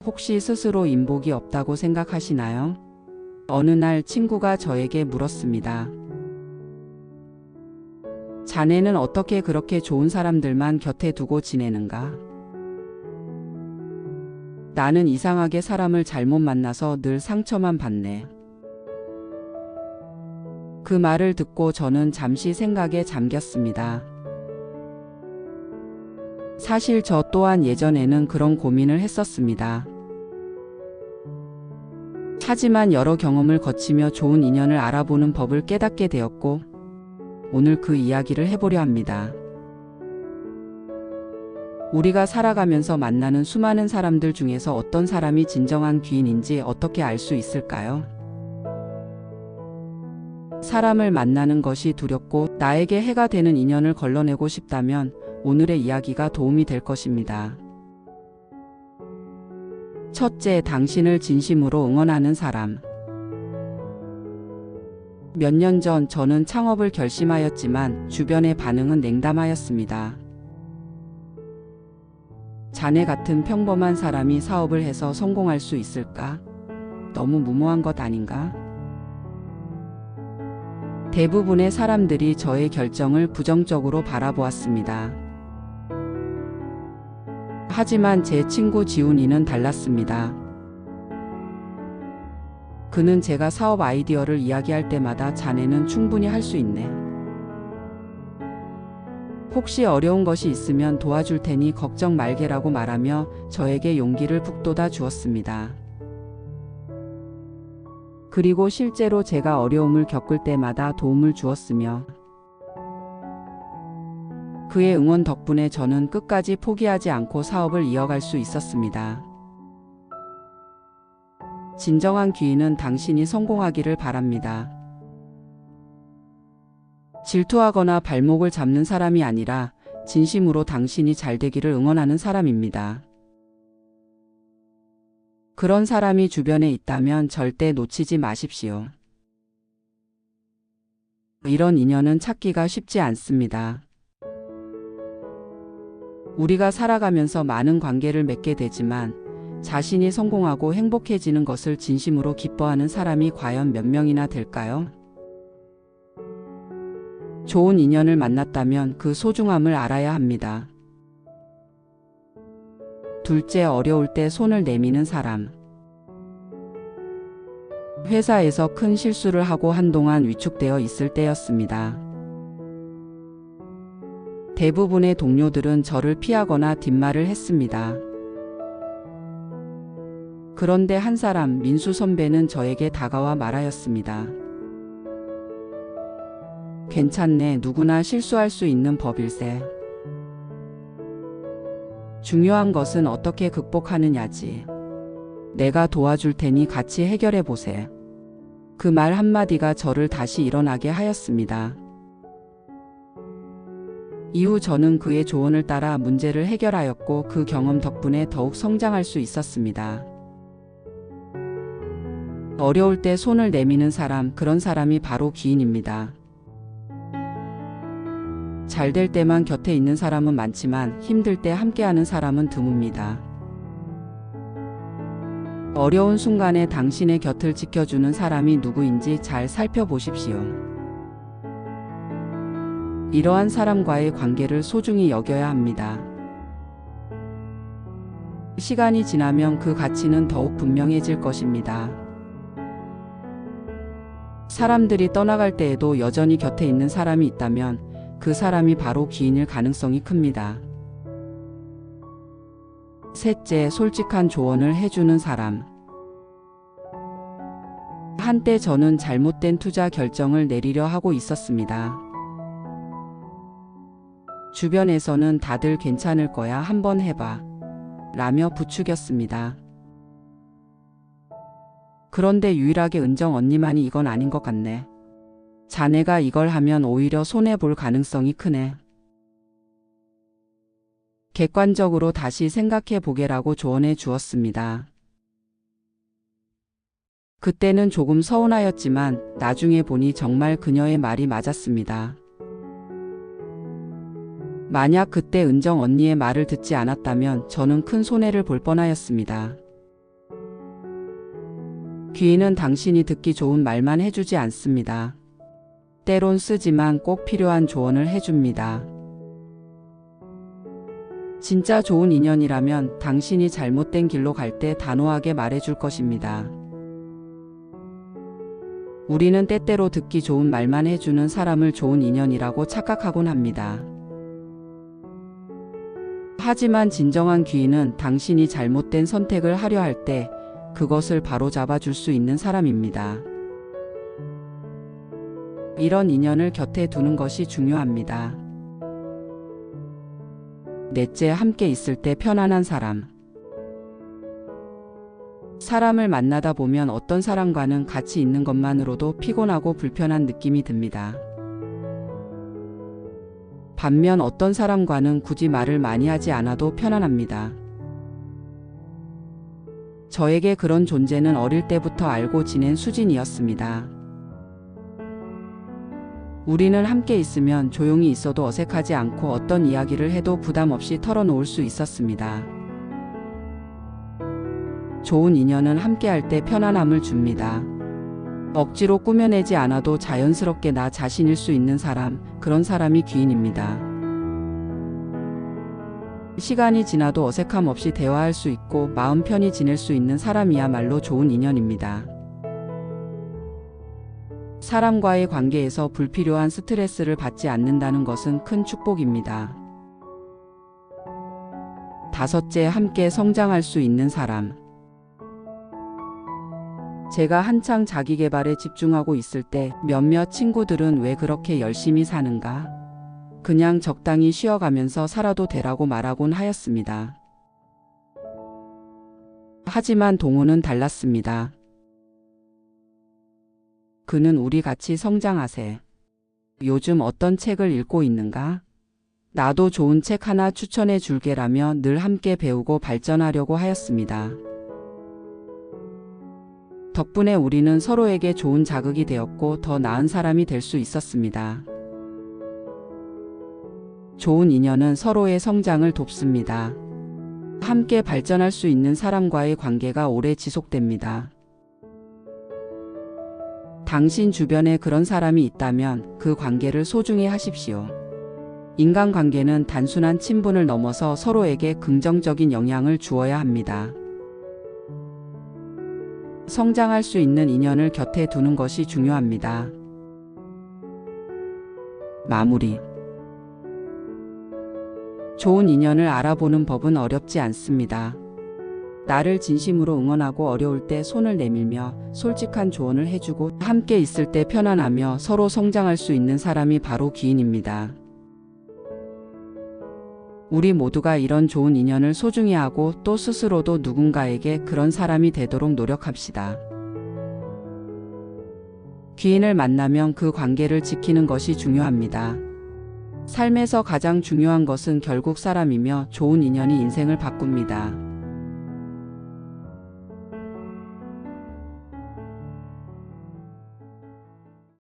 혹시 스스로 인복이 없다고 생각하시나요? 어느 날 친구가 저에게 물었습니다. 자네는 어떻게 그렇게 좋은 사람들만 곁에 두고 지내는가? 나는 이상하게 사람을 잘못 만나서 늘 상처만 받네. 그 말을 듣고 저는 잠시 생각에 잠겼습니다. 사실 저 또한 예전에는 그런 고민을 했었습니다. 하지만 여러 경험을 거치며 좋은 인연을 알아보는 법을 깨닫게 되었고, 오늘 그 이야기를 해보려 합니다. 우리가 살아가면서 만나는 수많은 사람들 중에서 어떤 사람이 진정한 귀인인지 어떻게 알 수 있을까요? 사람을 만나는 것이 두렵고 나에게 해가 되는 인연을 걸러내고 싶다면 오늘의 이야기가 도움이 될 것입니다. 첫째, 당신을 진심으로 응원하는 사람. 몇 년 전 저는 창업을 결심하였지만 주변의 반응은 냉담하였습니다. 자네 같은 평범한 사람이 사업을 해서 성공할 수 있을까? 너무 무모한 것 아닌가? 대부분의 사람들이 저의 결정을 부정적으로 바라보았습니다. 하지만 제 친구 지훈이는 달랐습니다. 그는 제가 사업 아이디어를 이야기할 때마다 자네는 충분히 할 수 있네. 혹시 어려운 것이 있으면 도와줄 테니 걱정 말게라고 말하며 저에게 용기를 북돋아 주었습니다. 그리고 실제로 제가 어려움을 겪을 때마다 도움을 주었으며 그의 응원 덕분에 저는 끝까지 포기하지 않고 사업을 이어갈 수 있었습니다. 진정한 귀인은 당신이 성공하기를 바랍니다. 질투하거나 발목을 잡는 사람이 아니라 진심으로 당신이 잘 되기를 응원하는 사람입니다. 그런 사람이 주변에 있다면 절대 놓치지 마십시오. 이런 인연은 찾기가 쉽지 않습니다. 우리가 살아가면서 많은 관계를 맺게 되지만 자신이 성공하고 행복해지는 것을 진심으로 기뻐하는 사람이 과연 몇 명이나 될까요? 좋은 인연을 만났다면 그 소중함을 알아야 합니다. 둘째, 어려울 때 손을 내미는 사람. 회사에서 큰 실수를 하고 한동안 위축되어 있을 때였습니다. 대부분의 동료들은 저를 피하거나 뒷말을 했습니다. 그런데 한 사람, 민수 선배는 저에게 다가와 말하였습니다. 괜찮네, 누구나 실수할 수 있는 법일세. 중요한 것은 어떻게 극복하느냐지. 내가 도와줄 테니 같이 해결해 보세. 그 말 한마디가 저를 다시 일어나게 하였습니다. 이후 저는 그의 조언을 따라 문제를 해결하였고 그 경험 덕분에 더욱 성장할 수 있었습니다. 어려울 때 손을 내미는 사람, 그런 사람이 바로 귀인입니다. 잘 될 때만 곁에 있는 사람은 많지만 힘들 때 함께하는 사람은 드뭅니다. 어려운 순간에 당신의 곁을 지켜주는 사람이 누구인지 잘 살펴보십시오. 이러한 사람과의 관계를 소중히 여겨야 합니다. 시간이 지나면 그 가치는 더욱 분명해질 것입니다. 사람들이 떠나갈 때에도 여전히 곁에 있는 사람이 있다면 그 사람이 바로 귀인일 가능성이 큽니다. 셋째, 솔직한 조언을 해주는 사람. 한때 저는 잘못된 투자 결정을 내리려 하고 있었습니다. 주변에서는 다들 괜찮을 거야, 한번 해봐 라며 부추겼습니다. 그런데 유일하게 은정 언니만이 이건 아닌 것 같네. 자네가 이걸 하면 오히려 손해볼 가능성이 크네. 객관적으로 다시 생각해 보게라고 조언해 주었습니다. 그때는 조금 서운하였지만 나중에 보니 정말 그녀의 말이 맞았습니다. 만약 그때 은정 언니의 말을 듣지 않았다면 저는 큰 손해를 볼 뻔하였습니다. 귀인은 당신이 듣기 좋은 말만 해주지 않습니다. 때론 쓰지만 꼭 필요한 조언을 해줍니다. 진짜 좋은 인연이라면 당신이 잘못된 길로 갈 때 단호하게 말해줄 것입니다. 우리는 때때로 듣기 좋은 말만 해주는 사람을 좋은 인연이라고 착각하곤 합니다. 하지만 진정한 귀인은 당신이 잘못된 선택을 하려 할 때 그것을 바로잡아 줄 수 있는 사람입니다. 이런 인연을 곁에 두는 것이 중요합니다. 넷째, 함께 있을 때 편안한 사람. 사람을 만나다 보면 어떤 사람과는 같이 있는 것만으로도 피곤하고 불편한 느낌이 듭니다. 반면 어떤 사람과는 굳이 말을 많이 하지 않아도 편안합니다. 저에게 그런 존재는 어릴 때부터 알고 지낸 수진이었습니다. 우리는 함께 있으면 조용히 있어도 어색하지 않고 어떤 이야기를 해도 부담 없이 털어놓을 수 있었습니다. 좋은 인연은 함께할 때 편안함을 줍니다. 억지로 꾸며내지 않아도 자연스럽게 나 자신일 수 있는 사람, 그런 사람이 귀인입니다. 시간이 지나도 어색함 없이 대화할 수 있고 마음 편히 지낼 수 있는 사람이야말로 좋은 인연입니다. 사람과의 관계에서 불필요한 스트레스를 받지 않는다는 것은 큰 축복입니다. 다섯째, 함께 성장할 수 있는 사람. 제가 한창 자기계발에 집중하고 있을 때 몇몇 친구들은 왜 그렇게 열심히 사는가? 그냥 적당히 쉬어가면서 살아도 되라고 말하곤 하였습니다. 하지만 동호는 달랐습니다. 그는 우리 같이 성장하세. 요즘 어떤 책을 읽고 있는가? 나도 좋은 책 하나 추천해 줄게라며 늘 함께 배우고 발전하려고 하였습니다. 덕분에 우리는 서로에게 좋은 자극이 되었고 더 나은 사람이 될 수 있었습니다. 좋은 인연은 서로의 성장을 돕습니다. 함께 발전할 수 있는 사람과의 관계가 오래 지속됩니다. 당신 주변에 그런 사람이 있다면 그 관계를 소중히 하십시오. 인간관계는 단순한 친분을 넘어서 서로에게 긍정적인 영향을 주어야 합니다. 성장할 수 있는 인연을 곁에 두는 것이 중요합니다. 마무리. 좋은 인연을 알아보는 법은 어렵지 않습니다. 나를 진심으로 응원하고 어려울 때 손을 내밀며 솔직한 조언을 해주고 함께 있을 때 편안하며 서로 성장할 수 있는 사람이 바로 귀인입니다. 우리 모두가 이런 좋은 인연을 소중히 하고 또 스스로도 누군가에게 그런 사람이 되도록 노력합시다. 귀인을 만나면 그 관계를 지키는 것이 중요합니다. 삶에서 가장 중요한 것은 결국 사람이며 좋은 인연이 인생을 바꿉니다.